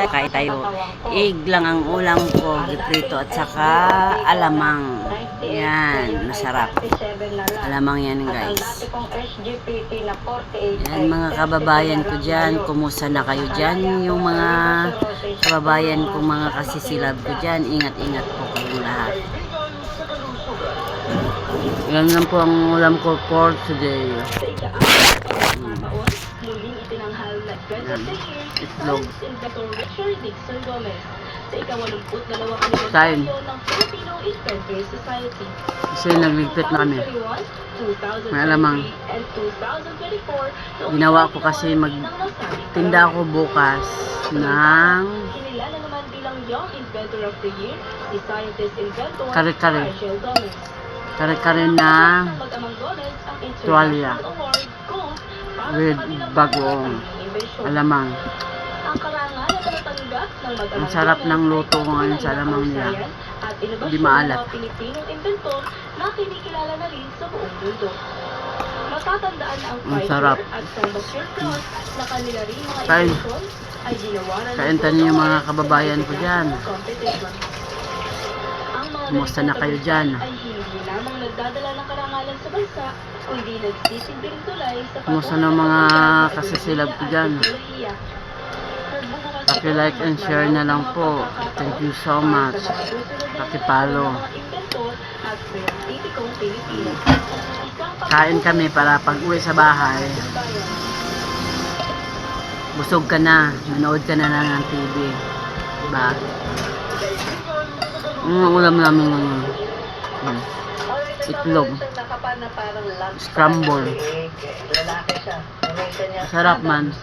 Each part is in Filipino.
kakain tayo. Egg lang ang ulam ko, giprito at saka alamang. Yan, masarap. Alamang yan guys. Yan mga kababayan ko dyan, kumusta na kayo dyan? Yung mga kababayan ko, mga kasisilab ko dyan, ingat-ingat po kayong lahat. Yan lang po ang ulam ko for today. Itlog. Kain. Kasi nagligpit na kami. May alamang. Ginawa ko kasi magtinda ako bukas ng kare-kare. Kare-kare na tuwalya with bagong alamang. Ang sarap ng luto ko ngayon sa alamang nila. Hindi maalat. Ang sarap. Kain tayo yung mga kababayan ko dyan. Kumusta na kayo dyan? Kumusta na mga kasisilab ko dyan? Paki-like and share na lang po. Thank you so much. Paki-follow. Kain kami para pag uwi sa bahay, busog ka na, manood ka na lang ng TV. Diba? Ulam namin ngayon. Itlog. Scramble. Sarap man.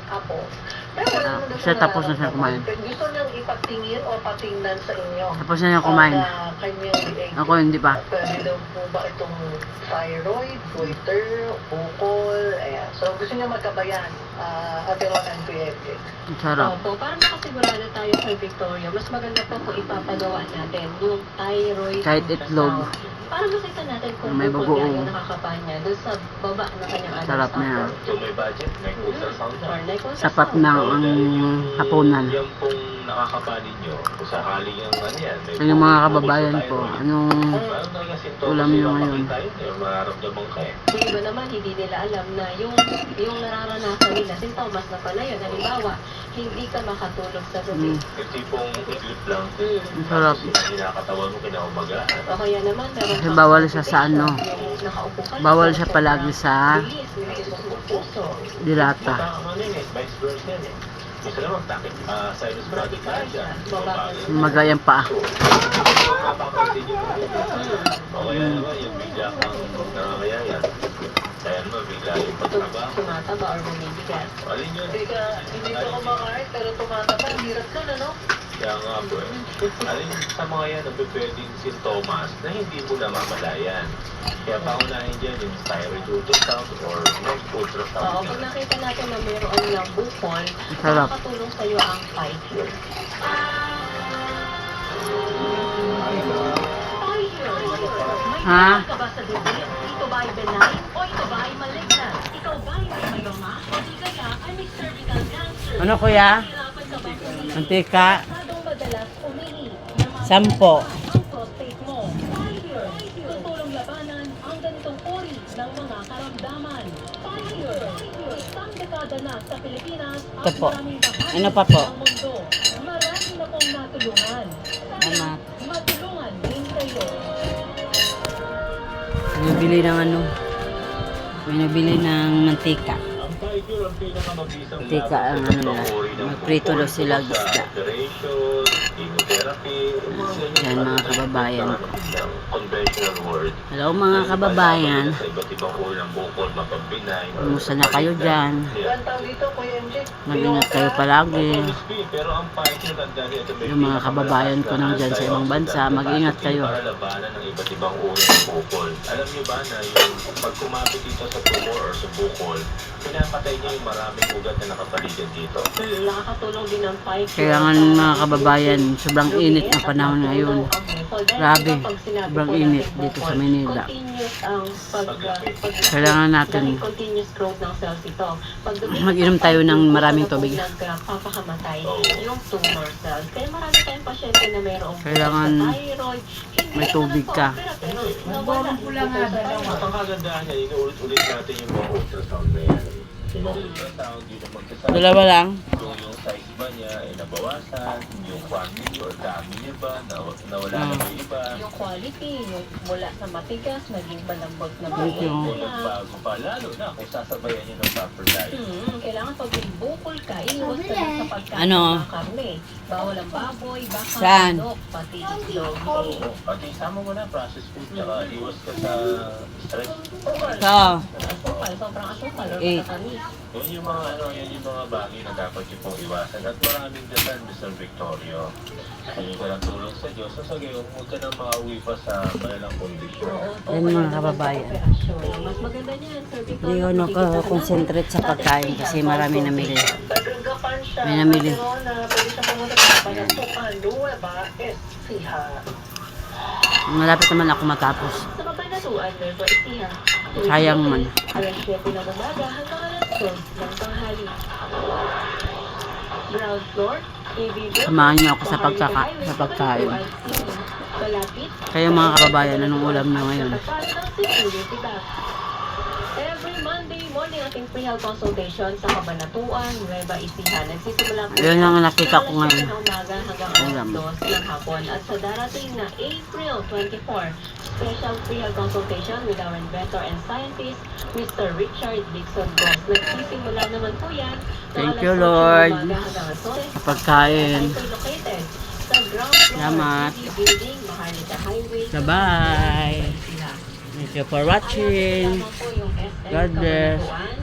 Siya tapos na siya kumain. Gusto niyang ipatingin o patingnan sa inyo. Tapos na niya kumain. Ako hindi pa. Pwede daw po ba itong thyroid, goiter, bukol, ayan. So gusto niya magkabayan. Ate Ron and Kuya Edric. Sarap. Opo, para makasigurado tayo kay Victoria, mas maganda po kung ipapagawa natin yung thyroid Kahit itlog. para makita natin kung May bukol bagoong. niya yung nakakapanya doon sa baba ng kanyang Sarap na yan. So may budget, may ultrasound pa. Sapat na ang hapunan. Yan pong nakakapanin nyo, kung sakali yung ano yan. Sa yung mga kababayan po, anong Meron talaga sintomas ulam nyo yung ngayon? makita yun, yung mararamdaman ka eh. Yung iba naman, hindi nila alam na yung nararanasan nila, sintomas na pala yun. Halimbawa, hindi ka makatulog sa gabi. Yung tipong iglip lang. Ang sarap. Kinakatawan mo kinaumagaan. O kaya naman, meron Kasi bawal siya sa ano, yung nakaupo ka lang, bawal siya palagi sa bilis, may puso. dilata. Ano yun eh, vice versa yan eh. Gusto naman takip, sinus bradycardia. Magayang pa. Napapansin nyo po. O kaya naman yung bigla kang nangangayaya. Kaya naman bigla yung pagtrabaho. Tumataba or bumibigat. Alin yun? Teka, hindi ko kumakain pero tumatapa. Hirap nun, ano? Kaya nga po eh. Alin sa mga yan ang pwedeng sintomas na hindi mo namamalayan. Kaya paunahin dyan yung thyroid ultrasound or neck Oo, ultrasound. pag nakita natin na mayroon ng bukol, Sarap. makakatulong sa'yo ang Phycure. Ha? Ka ba sa dibdib? Ito ba ay benign o ito ba ay malignant? Ikaw ba ay may mayoma o di kaya ay may cervical cancer? Ano kuya? Hirapan ka bang umihi? Mantika? Masyadong madalas umihi na mga 10. ang prostate mo. Phycure. Tutulong labanan ang ganitong uri ng mga karamdaman. Phycure. Isang dekada na sa Pilipinas Ito at po. maraming bahagi Ano pa po? ng mundo. Marami na pong natulungan. Salamat. Matulungan din kayo. Nabili ng ano? May nabili ng mantika. Ang Phycure ang pinakamabisang Mantika ang ano nila. Magprito daw sila ng isda. operation, chemotherapy, Yan mga kababayan ko. ng conventional word. Hello mga kababayan. Sa iba't ibang uri ng bukol, mapag-benign. Kumusta na kayo dyan? Ilan tawag dito, Kuya MJ? Mag-ingat kayo palagi. Pero ang Phycure ang dahil ito may Yung mga kababayan ko nandyan sa ibang bansa, mag-ingat kayo. para labanan ng iba't ibang uri ng bukol. Alam niyo ba na yung pag kumapit dito sa tumor or sa bukol, pinapatay niya yung maraming ugat na nakapaligid dito. Nakakatulong din ang Phycure. Kailangan mga kababayan, sobrang init ng panahon ngayon. Grabe, sobrang init dito sa Manila. Kailangan natin mag-inom tayo ng maraming tubig. Nagpapakamatay yung tumor cells. Kaya marami tayong pasyente na mayroong Kailangan thyroid, may tubig ka. Ang kagandahan niya, inuulit-ulit natin yung mga ultrasound na yan. Yung mga ultrasound, yun ang magsasabi. Dalawa lang. Kung yung size ba niya ay nabawasan, yung quantity or dami niya ba, nawala na yung iba. yung quality, yung mula sa matigas, naging malambot na Thank you. Kung nagbago pa, lalo na kung sasabayan niya ng proper diet. Kailangan pag may bukol ka, iwas ka na sa pagkain Ano? ng karne. Bawal ang baboy, baka, Saan? manok, pati itlog. Oo. Pati isama mo na processed food, tsaka iwas ka sa stress. So, Asukal, sobrang asukal, or Eh. matatamis. Yan yung mga yan yung mga bagay na dapat yung pong iwasan. At maraming dasan, Mr. Victorio. Hindi ka lang tulong sa Diyos. So, sige, huwag ka nang makauwi pa sa malalang kondisyon. Yan mga kababayan. Mas maganda niyan, Sir Victor. hindi ko nakakonsentrate sa pagkain kasi marami namili. Nagagapan siya. May namili. Pero na pwede siya pumunta sa Panasukan, Nueva Ecija. Malapit naman ako matapos. Sa Kabanatuan, Nueva Ecija. Sayang man. Alas 7 ng umaga hanggang alas 12 ng tanghali. Ground floor, AV Building, Samahan niyo ako sa Highway pagkain. Malapit. Kayo mga kababayan, anong ulam nyo ngayon? Tapat ng security box. Every Monday morning ating free health consultation sa Kabanatuan, Nueva Ecija. Nagsisimula po Ayun ang nakita ko alas ngayon. 7 ng umaga hanggang Ulam. alas 2 ng hapon. At sa darating na April 24, special free health consultation with our inventor and scientist, Mr. Richard Dixon Goss. Nagsisimula naman po yan ng Thank alas you, 8 ng Lord. umaga hanggang alas 12. Pagkain. Ito ay located sa ground floor, Salamat. TV building, Maharlika Highway. Bye-bye. Thank you for watching. Kasama po yung SM God bless. Kabanatuan,